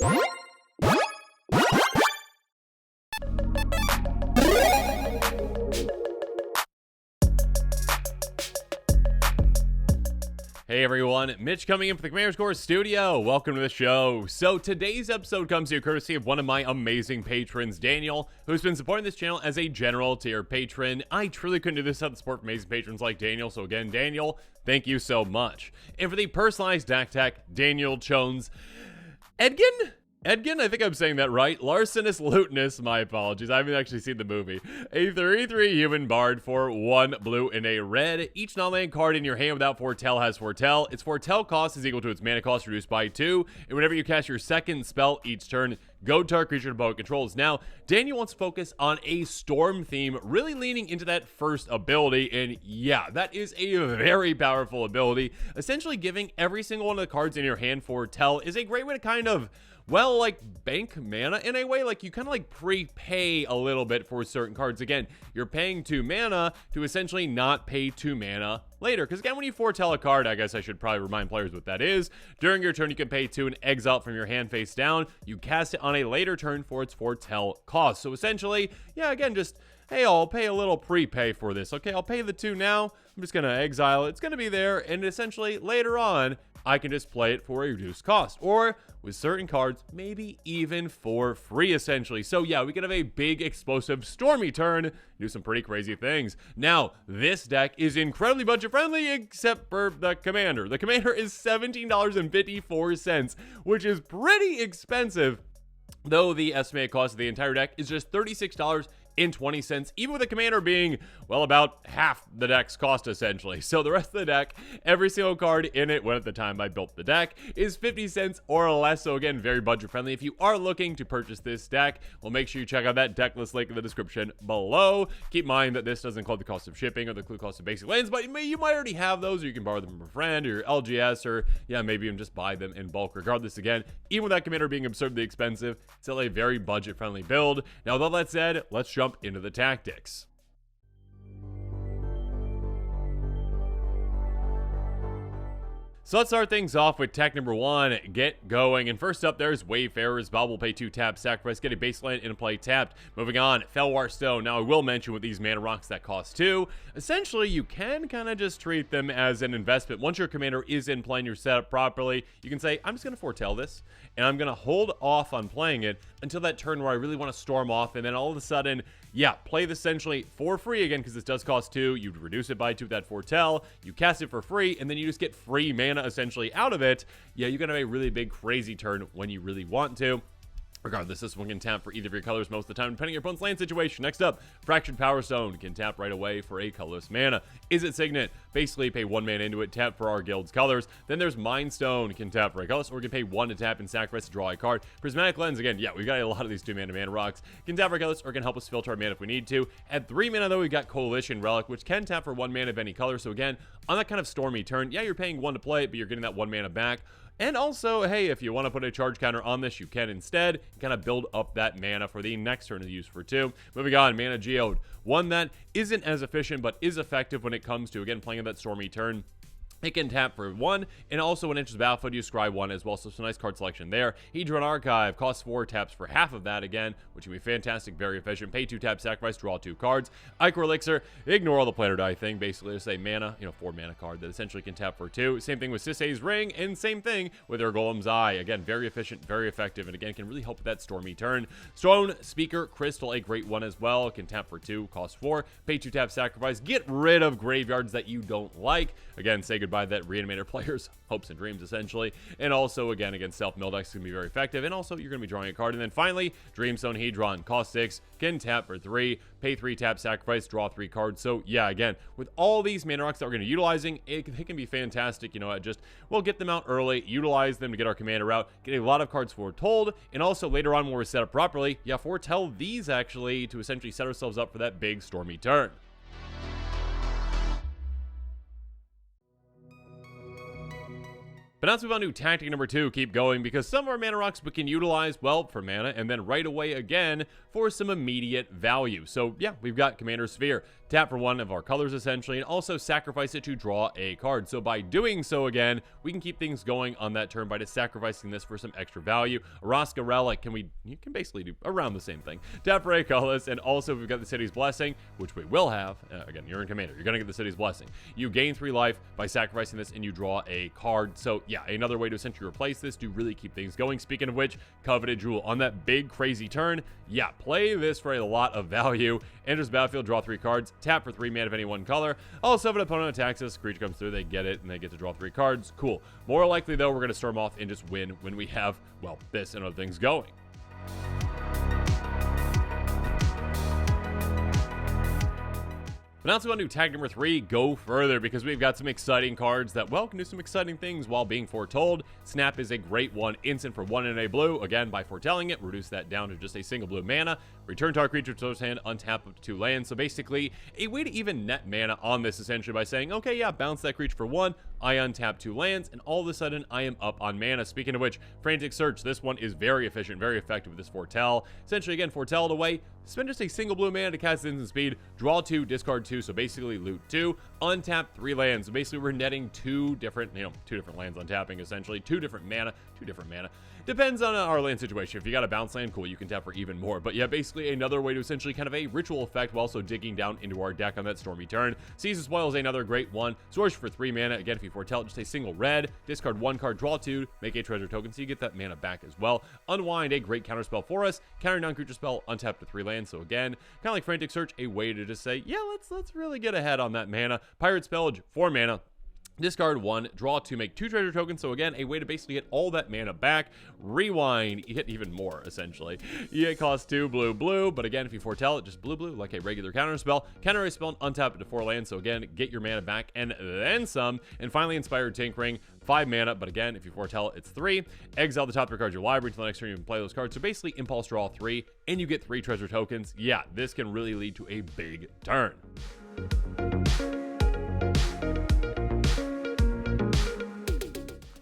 Hey everyone, Mitch coming in from the Commander's Core Studio. Welcome to the show. So today's episode comes to you courtesy of one of my amazing patrons, Daniel, who's been supporting this channel as a general tier patron. I truly couldn't do this without the support from amazing patrons like Daniel. So again, Daniel, thank you so much. And for the personalized deck tech, Daniel Jones, Edgin, I think I'm saying that right. Larcenous Lutenist, my apologies. I haven't actually seen the movie. A 3/3 human bard for 1 blue and a red. Each non-land card in your hand without foretell has foretell. Its foretell cost is equal to its mana cost reduced by 2. And whenever you cast your second spell each turn, go target creature opponent controls. Now, Daniel wants to focus on a storm theme, really leaning into that first ability. And yeah, that is a very powerful ability. Essentially giving every single one of the cards in your hand foretell is a great way to kind of, well, like bank mana in a way. Like you kind of like prepay a little bit for certain cards. Again, you're paying 2 mana to essentially not pay 2 mana later. Because again, when you foretell a card, I guess I should probably remind players what that is. During your turn, you can pay 2 and exile it from your hand face down. You cast it on a later turn for its foretell cost. So essentially, yeah, again, just, hey, I'll pay a little prepay for this. Okay, I'll pay the 2 now. I'm just going to exile it. It's going to be there. And essentially, later on, I can just play it for a reduced cost. Or with certain cards, maybe even for free, essentially. So yeah, we can have a big, explosive, stormy turn, do some pretty crazy things. Now, this deck is incredibly budget-friendly, except for the Commander. The Commander is $17.54, which is pretty expensive, though the estimated cost of the entire deck is just $36.20, even with the Commander being, well, about half the deck's cost, essentially. So the rest of the deck, every single card in it, when at the time I built the deck, is 50 cents or less. So again, very budget friendly. If you are looking to purchase this deck, well, make sure you check out that deck list link in the description below. Keep in mind that this doesn't include the cost of shipping or the cost of basic lands, but you might already have those, or you can borrow them from a friend or your LGS, or yeah, maybe even just buy them in bulk. Regardless, again, even with that Commander being absurdly expensive, it's still a very budget friendly build. Now, with all that said, let's jump into the tactics. So let's start things off with tech number 1, get going. And first up, there's Wayfarer's Bob. Will pay 2 taps, sacrifice, get a base land in play tapped. Moving on, Felwar Stone. Now I will mention with these mana rocks that cost 2, essentially you can kind of just treat them as an investment. Once your commander is in play and you're set up properly, you can say, I'm just going to foretell this, and I'm going to hold off on playing it until that turn where I really want to storm off, and then all of a sudden, yeah, play this essentially for free again, because this does cost 2. You reduce it by 2 with that foretell, you cast it for free, and then you just get free mana essentially out of it. Yeah, you can have a really big crazy turn when you really want to. Regardless, this one can tap for either of your colors most of the time, depending on your opponent's land situation. Next up, Fractured Power Stone can tap right away for a colorless mana. Is it Signet? Basically, pay 1 mana into it, tap for our guild's colors. Then there's Mind Stone, can tap for a colorless, or we can pay 1 to tap and sacrifice to draw a card. Prismatic Lens, again, yeah, we've got a lot of these 2 mana rocks. Can tap for a colorless, or can help us filter our mana if we need to. At 3 mana, though, we've got Coalition Relic, which can tap for 1 mana of any color. So again, on that kind of stormy turn, yeah, you're paying 1 to play it, but you're getting that 1 mana back. And also, hey, if you want to put a charge counter on this, you can instead kind of build up that mana for the next turn to use for 2. Moving on, Mana Geode. One that isn't as efficient, but is effective when it comes to, again, playing that stormy turn. It can tap for 1, and also when it enters the battlefield, you scry 1 as well, so some nice card selection there. Hedron Archive costs 4, taps for half of that again, which can be fantastic, very efficient. Pay 2 taps, sacrifice, draw 2 cards. Ichor Elixir, ignore all the play or die thing, basically just a mana, 4 mana card that essentially can tap for 2. Same thing with Sisay's Ring, and same thing with her Golem's Eye. Again, very efficient, very effective, and again, can really help with that stormy turn. Stone Speaker Crystal, a great one as well, can tap for 2, cost 4. Pay 2 taps, sacrifice, get rid of graveyards that you don't like. Again, say goodbye to that Reanimator player's hopes and dreams, essentially. And also, again, against self-mill decks, can be very effective. And also, you're going to be drawing a card. And then finally, Dreamstone Hedron, cost 6, can tap for 3, pay 3 tap, sacrifice, draw 3 cards. So, yeah, again, with all these mana rocks that we're going to be utilizing, it can be fantastic. We'll get them out early, utilize them to get our commander out, get a lot of cards foretold, and also later on when we're set up properly, yeah, foretell these actually to essentially set ourselves up for that big stormy turn. But now let's move on to tactic number 2, keep going, because some of our mana rocks we can utilize, well, for mana, and then right away again for some immediate value. So yeah, we've got Commander Sphere. tap for one of our colors essentially, and also sacrifice it to draw a card. So by doing so again, we can keep things going on that turn by just sacrificing this for some extra value. Araska Relic, you can basically do around the same thing. Tap for a colorless, and also we've got the City's Blessing, which we will have. Again, you're in Commander, you're going to get the City's Blessing. You gain 3 life by sacrificing this, and you draw a card. So yeah, another way to essentially replace this to really keep things going. Speaking of which, Coveted Jewel on that big crazy turn, yeah, play this for a lot of value. Enters the battlefield, draw 3 cards, tap for 3 mana of any one color. Also, if an opponent attacks us, creature comes through, they get it, and they get to draw 3 cards. Cool. More likely, though, we're going to storm off and just win when we have, well, this and other things going. But now let's go on to tag number 3, go further, because we've got some exciting cards that, well, can do some exciting things while being foretold. Snap is a great one, instant for 1 and a blue. Again, by foretelling it, reduce that down to just a single blue mana. Return target creature to its hand, untap up to 2 lands. So basically, a way to even net mana on this, essentially, by saying, okay, yeah, bounce that creature for 1, I untap 2 lands, and all of a sudden, I am up on mana. Speaking of which, Frantic Search, this one is very efficient, very effective with this foretell. Essentially, again, foretell it away, spend just a single blue mana to cast instant speed, draw 2, discard 2, so basically loot 2, untap 3 lands. So basically, we're netting 2 different lands untapping, essentially, 2 different mana. Depends on our land situation. If you got a bounce land, cool, you can tap for even more. But yeah, basically another way to essentially kind of a ritual effect while also digging down into our deck on that stormy turn. Seize the Spoil is another great one. Sorcery for 3 mana. Again, if you foretell just a single red, discard 1 card, draw 2, make a treasure token, so you get that mana back as well. Unwind, a great counter spell for us. Counter non-creature spell, untap to 3 lands. So again, kind of like Frantic Search, a way to just say, yeah, let's really get ahead on that mana. Pirate Spellage, 4 mana. Discard 1, draw 2, make 2 treasure tokens. So again, a way to basically get all that mana back. Rewind, you hit even more, essentially. It costs 2 blue, but again, if you foretell it, just blue, like a regular counter spell. Counter a spell and untap it to 4 lands. So again, get your mana back and then some. And finally, Inspired Tinkering, 5 mana, but again, if you foretell it, it's 3. Exile the top 3 cards of your library until the next turn you can play those cards. So basically, impulse draw 3, and you get 3 treasure tokens. Yeah, this can really lead to a big turn.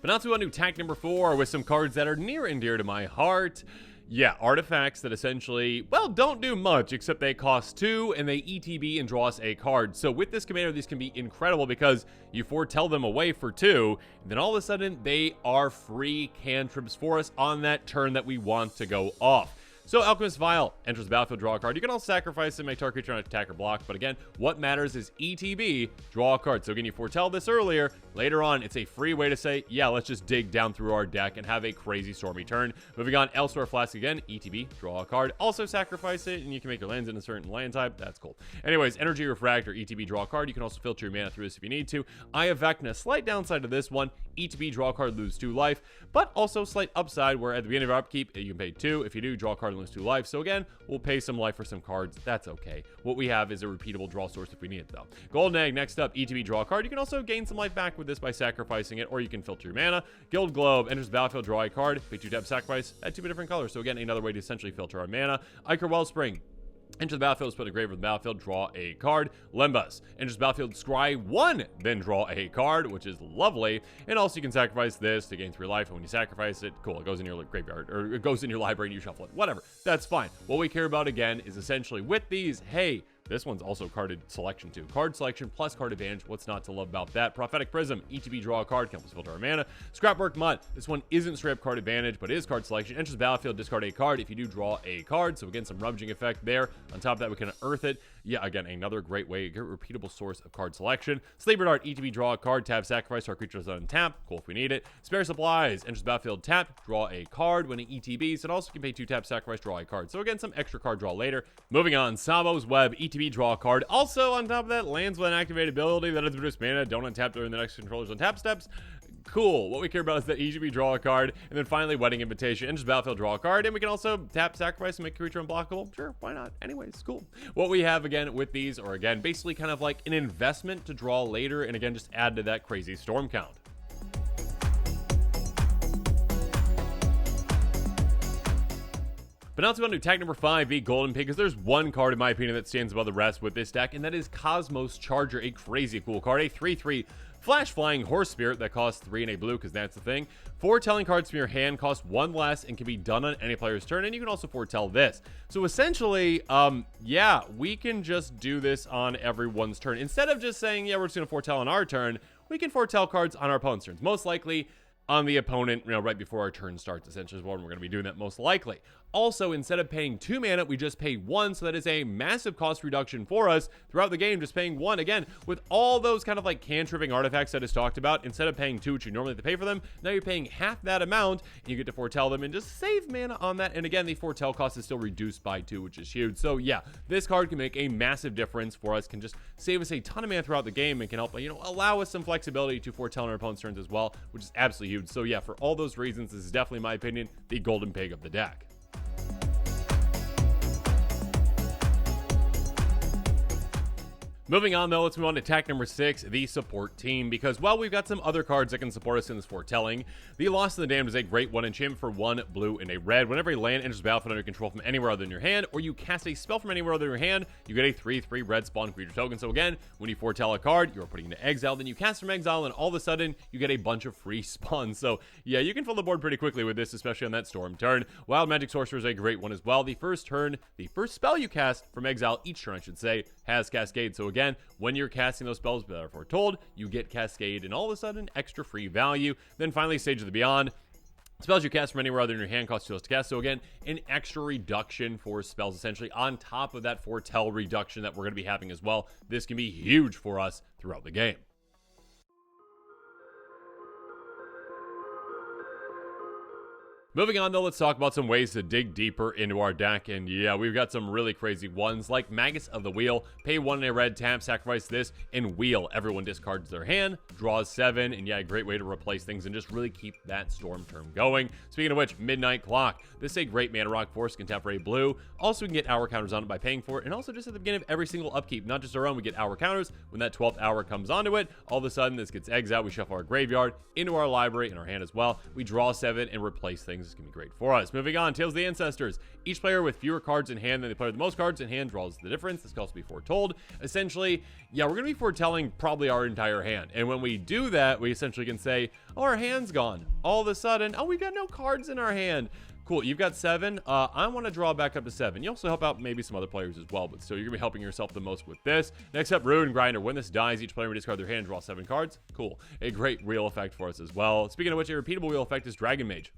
But now to go on to tack number 4 with some cards that are near and dear to my heart. Yeah, artifacts that essentially, well, don't do much except they cost 2 and they ETB and draw us a card. So with this commander, these can be incredible because you foretell them away for 2, and then all of a sudden they are free cantrips for us on that turn that we want to go off. So Alchemist Vial enters the battlefield, draw a card. You can also sacrifice and make target creature on attack or block, but again, what matters is ETB, draw a card. So again, you foretell this earlier. Later on, it's a free way to say, yeah, let's just dig down through our deck and have a crazy stormy turn. Moving on, Elsewhere Flask again, ETB, draw a card. Also sacrifice it, and you can make your lands in a certain land type. That's cool. Anyways, Energy Refractor, ETB, draw a card. You can also filter your mana through this if you need to. Eye of Vecna, slight downside to this one, ETB, draw a card, lose 2 life, but also slight upside where at the beginning of our upkeep, you can pay 2. If you do, draw a card and lose 2 life. So again, we'll pay some life for some cards. That's okay. What we have is a repeatable draw source if we need it, though. Golden Egg, next up, ETB, draw a card. You can also gain some life back with this by sacrificing it, or you can filter your mana. Guild Globe, enters the battlefield, draw a card. Pay 2 tap, sacrifice, add 2 different colors. So again, another way to essentially filter our mana. Ichor Wellspring, enter the battlefield, split a grave with the battlefield, draw a card. Lembas, enters the battlefield, scry 1, then draw a card, which is lovely. And also you can sacrifice this to gain 3 life, and when you sacrifice it, cool, it goes in your graveyard, or it goes in your library and you shuffle it. Whatever, that's fine. What we care about, again, is essentially with these, hey, this one's also carded selection too. Card selection plus card advantage. What's not to love about that? Prophetic Prism, ETB, draw a card, can filter our mana. Scrapwork Mutt, this one isn't straight up card advantage, but is card selection. Enters the battlefield, discard a card. If you do, draw a card. So again, some rummaging effect there. On top of that, we can unearth it. Yeah, again, another great way to get a repeatable source of card selection. Slaver Dart, ETB, draw a card, tap, sacrifice, our creatures untap. Cool if we need it. Spare Supplies, enters the battlefield, tap, draw a card. When it ETBs, it also can pay 2 tap, sacrifice, draw a card. So again, some extra card draw later. Moving on, Sabo's Web, ETB, draw a card. Also, on top of that, lands with an activated ability that has reduced mana, don't untap during the next controller's untap steps. Cool. What we care about is that ETB, draw a card, and then finally Wedding Invitation, enters battlefield, draw a card, and we can also tap, sacrifice, and make a creature unblockable. Sure, why not? Anyways, cool. What we have again with these are again basically kind of like an investment to draw later, and again just add to that crazy storm count. But now let's go on to tag number 5, the Golden Pig, because there's one card, in my opinion, that stands above the rest with this deck, and that is Cosmos Charger, a crazy cool card, a 3/3 Flash Flying Horse Spirit that costs 3 and a blue, because that's the thing. Foretelling cards from your hand cost 1 less and can be done on any player's turn, and you can also foretell this. So essentially, yeah, we can just do this on everyone's turn. Instead of just saying, yeah, we're just going to foretell on our turn, we can foretell cards on our opponent's turns. Most likely on the opponent, right before our turn starts, essentially is when we're going to be doing that most likely. Also, instead of paying 2 mana, we just pay 1, so that is a massive cost reduction for us throughout the game, just paying 1. Again, with all those kind of like cantripping artifacts that I just talked about, instead of paying 2, which you normally have to pay for them, now you're paying half that amount, and you get to foretell them and just save mana on that. And again, the foretell cost is still reduced by 2, which is huge. So yeah, this card can make a massive difference for us, can just save us a ton of mana throughout the game, and can help, allow us some flexibility to foretell on our opponent's turns as well, which is absolutely huge. So yeah, for all those reasons, this is definitely, in my opinion, the golden pig of the deck. Moving on, though, let's move on to attack number 6, the support team, because, well, we've got some other cards that can support us in this foretelling. The Lost in the Damned is a great 1 enchantment for 1 blue and a red. Whenever a land enters the battlefield under control from anywhere other than your hand, or you cast a spell from anywhere other than your hand, you get a 3/3 red spawn creature token. So again, when you foretell a card, you're putting it into exile, then you cast from exile, and all of a sudden, you get a bunch of free spawns. So yeah, you can fill the board pretty quickly with this, especially on that storm turn. Wild Magic Sorcerer is a great one as well. The first spell you cast from exile, each turn I should say, has Cascade. So again, when you're casting those spells that are foretold, you get Cascade, and all of a sudden, extra free value. Then finally, Sage of the Beyond. Spells you cast from anywhere other than your hand cost 2 less to cast. So again, an extra reduction for spells, essentially, on top of that foretell reduction that we're going to be having as well. This can be huge for us throughout the game. Moving on, though, let's talk about some ways to dig deeper into our deck. And yeah, we've got some really crazy ones, like Magus of the Wheel. Pay 1 and a red, tap, sacrifice this, and wheel. Everyone discards their hand, draws 7, and yeah, a great way to replace things and just really keep that storm term going. Speaking of which, Midnight Clock. This is a great mana rock force, can tap for a blue. Also, we can get hour counters on it by paying for it, and also just at the beginning of every single upkeep, not just our own, we get hour counters. When that 12th hour comes onto it, all of a sudden, this gets exiled. We shuffle our graveyard into our library, in our hand as well. We draw 7 and replace things. This can be great for us. Moving on, Tales of the Ancestors. Each player with fewer cards in hand than the player with the most cards in hand draws the difference. This can also be foretold. Essentially, yeah, we're going to be foretelling probably our entire hand. And when we do that, we essentially can say, oh, our hand's gone. All of a sudden, oh, we've got no cards in our hand. Cool, you've got 7. I want to draw back up to 7. You also help out maybe some other players as well, but still, you're going to be helping yourself the most with this. Next up, Ruin Grinder. When this dies, each player will discard their hand, draw 7 cards. Cool. A great wheel effect for us as well. Speaking of which, a repeatable wheel effect is Dragon Mage.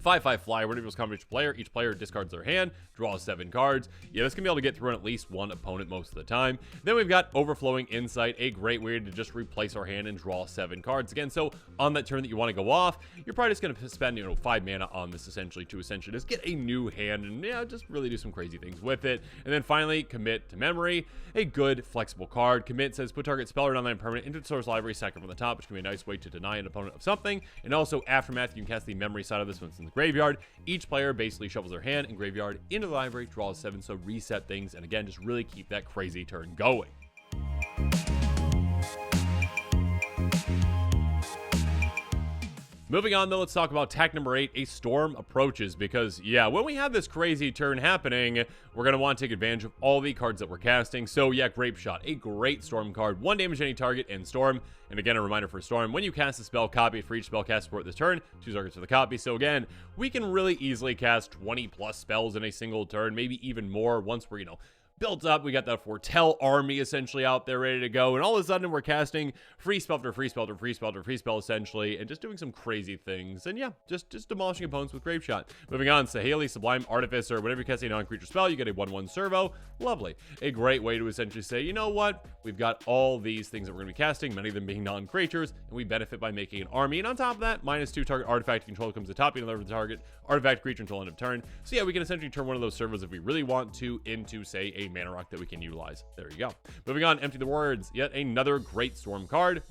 5/5 flyer, whenever it's common to each player discards their hand, draws 7 cards. Yeah, this can be able to get through on at least one opponent most of the time. Then we've got Overflowing Insight, a great way to just replace our hand and draw 7 cards. Again, so on that turn that you want to go off, you're probably just going to spend, 5 mana on this essentially to just get a new hand and, yeah, just really do some crazy things with it. And then finally, Commit to Memory, a good flexible card. Commit says put target spell or non-land permanent into the source library, sack it from the top, which can be a nice way to deny an opponent of something. And also, Aftermath, you can cast the memory side of this once in the graveyard. Each player basically shovels their hand and graveyard into the library, draws 7, so reset things, and again, just really keep that crazy turn going. Moving on, though, let's talk about attack number 8, a Storm Approaches, because, yeah, when we have this crazy turn happening, we're going to want to take advantage of all the cards that we're casting. So, yeah, Grape Shot, a great Storm card. 1 damage to any target and Storm. And again, a reminder for Storm, when you cast a spell, copy it for each spell cast support this turn, 2 targets for the copy. So again, we can really easily cast 20 plus spells in a single turn, maybe even more once we're, built up. We got that Foretell army essentially out there ready to go, and all of a sudden we're casting free spell after free spell after free spell after free spell essentially, and just doing some crazy things, and yeah, just demolishing opponents with Grape Shot. Moving on, Saheeli, Sublime Artificer. Whenever you cast a non-creature spell, you get a 1/1 servo. Lovely. A great way to essentially say, you know what, we've got all these things that we're going to be casting, many of them being non-creatures, and we benefit by making an army. And on top of that, -2 target artifact control comes to top, you another target artifact creature until end of turn. So yeah, we can essentially turn one of those servos if we really want to into, say, a mana rock that we can utilize. There you go. Moving on, Empty the Words. Yet another great Storm card.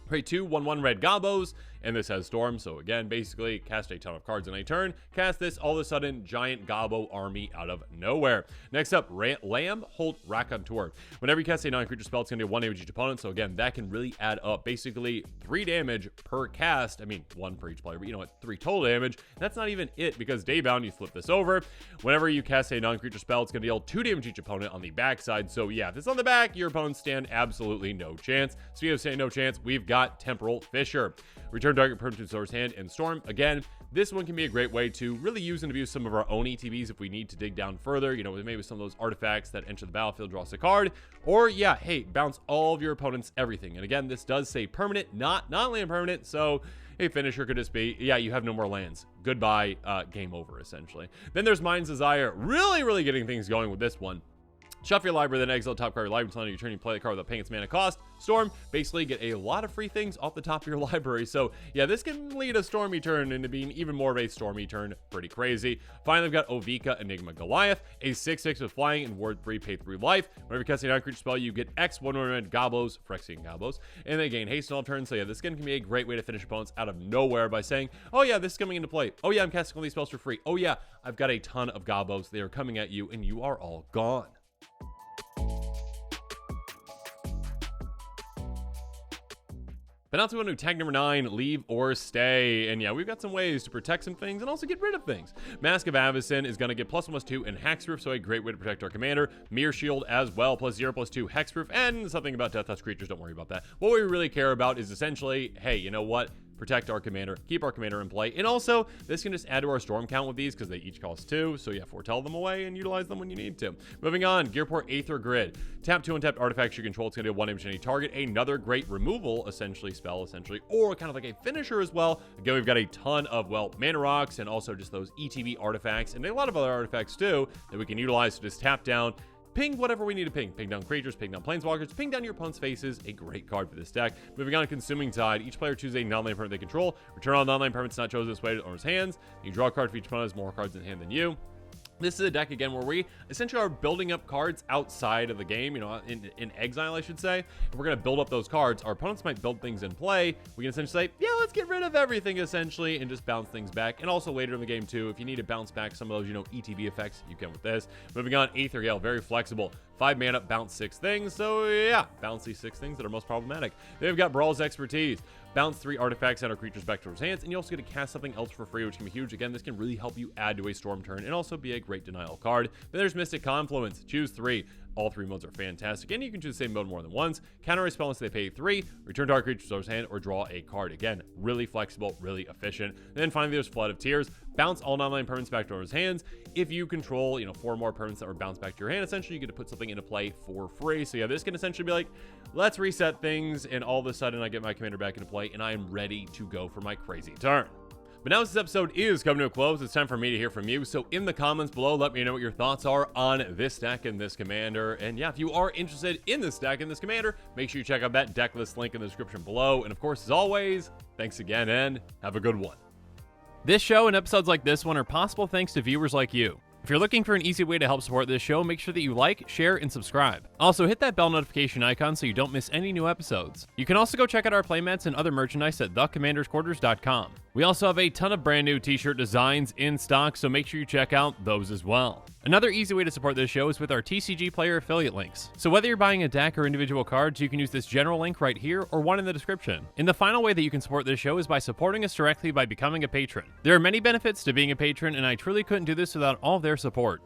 Create 2 1/1 red Gobos, and this has Storm, so again, basically cast a ton of cards in a turn, cast this, all of a sudden, giant Gobbo army out of nowhere. Next up, Lamb Holt Raconteur. Whenever you cast a non-creature spell, it's going to do 1 damage each opponent, so again, that can really add up. Basically, 3 damage per cast. I mean, 1 per each player, but you know what, 3 total damage. That's not even it, because Daybound, you flip this over. Whenever you cast a non-creature spell, it's going to deal 2 damage each opponent on the backside, so yeah, if it's on the back, your opponents stand absolutely no chance. Speaking of saying no chance, we've got Temporal Fissure. Return target permanent to Source Hand and Storm. Again, this one can be a great way to really use and abuse some of our own ETBs if we need to dig down further. You know, maybe some of those artifacts that enter the battlefield, draw us a card. Or, yeah, hey, bounce all of your opponents' everything. And again, this does say permanent, not land permanent. So, a finisher could just be, yeah, you have no more lands. Goodbye, game over, essentially. Then there's Mind's Desire. Really getting things going with this one. Shuffle your library, then exile top card of your library until end of your turn. You play the card without paying its mana cost. Storm, basically get a lot of free things off the top of your library. So yeah, this can lead a stormy turn into being even more of a stormy turn. Pretty crazy. Finally, we've got Ovika Enigma Goliath, a 6/6 with flying and ward 3, pay 3 life. Whenever you cast a non-creature spell, you get X 1/1 Gobbos, Phyrexian Gobbos, and they gain haste on all turns. So yeah, this skin can be a great way to finish opponents out of nowhere by saying, oh yeah, this is coming into play. Oh yeah, I'm casting all these spells for free. Oh yeah, I've got a ton of Gobbos. They are coming at you, and you are all gone. But now to go to tag number 9, Leave or Stay. And yeah, we've got some ways to protect some things and also get rid of things. Mask of Avacyn is going to get +1/+2 and Hexproof, so a great way to protect our commander. Mirror Shield as well, +0/+2 Hexproof, and something about Death Touch creatures, don't worry about that. What we really care about is essentially, hey, you know what? Protect our commander, keep our commander in play, and also this can just add to our storm count with these because they each cost 2, so yeah, foretell them away and utilize them when you need to. Moving on, Gearport Aether Grid. Tap 2 untapped artifacts you control, it's going to do 1 damage to any target. Another great removal, spell, or kind of like a finisher as well. Again, we've got a ton of, well, mana rocks and also just those ETB artifacts and a lot of other artifacts too that we can utilize to just tap down, ping whatever we need to ping. Ping down creatures, ping down planeswalkers, ping down your opponent's faces. A great card for this deck. Moving on, Consuming Tide. Each player chooses a non-land permanent they control. Return all non-land permanents not chosen this way to owner's hands. You draw a card for each opponent has more cards in hand than you. This is a deck, again, where we essentially are building up cards outside of the game, you know, in exile, I should say. If we're going to build up those cards, our opponents might build things in play. We can essentially say, yeah, let's get rid of everything, essentially, and just bounce things back. And also later in the game, too, if you need to bounce back some of those, you know, ETB effects, you can with this. Moving on, Aether Gale, very flexible. 5 mana, bounce 6 things. So, yeah, bounce these 6 things that are most problematic. Then we've got Brawl's Expertise. Bounce 3 artifacts and our creatures back to his hands, and you also get to cast something else for free, which can be huge. Again, this can really help you add to a storm turn and also be a great denial card. Then there's Mystic Confluence. Choose 3. All 3 modes are fantastic, and you can choose the same mode more than once. Counter a spell unless they pay 3, return to our creature's hand, or draw a card. Again, really flexible, really efficient. And then finally, there's Flood of Tears. Bounce all non-land permanents back to his hands. If you control, you know, 4 more permanents that were bounced back to your hand, essentially you get to put something into play for free. So yeah, this can essentially be like, let's reset things, and all of a sudden I get my commander back into play, and I am ready to go for my crazy turn. But now this episode is coming to a close, it's time for me to hear from you. So in the comments below, let me know what your thoughts are on this deck and this commander. And yeah, if you are interested in this deck and this commander, make sure you check out that deck list link in the description below. And of course, as always, thanks again and have a good one. This show and episodes like this one are possible thanks to viewers like you. If you're looking for an easy way to help support this show, make sure that you like, share, and subscribe. Also, hit that bell notification icon so you don't miss any new episodes. You can also go check out our playmats and other merchandise at thecommandersquarters.com. We also have a ton of brand new t-shirt designs in stock, so make sure you check out those as well. Another easy way to support this show is with our TCG Player affiliate links. So whether you're buying a deck or individual cards, you can use this general link right here or one in the description. And the final way that you can support this show is by supporting us directly by becoming a patron. There are many benefits to being a patron, and I truly couldn't do this without all of their support.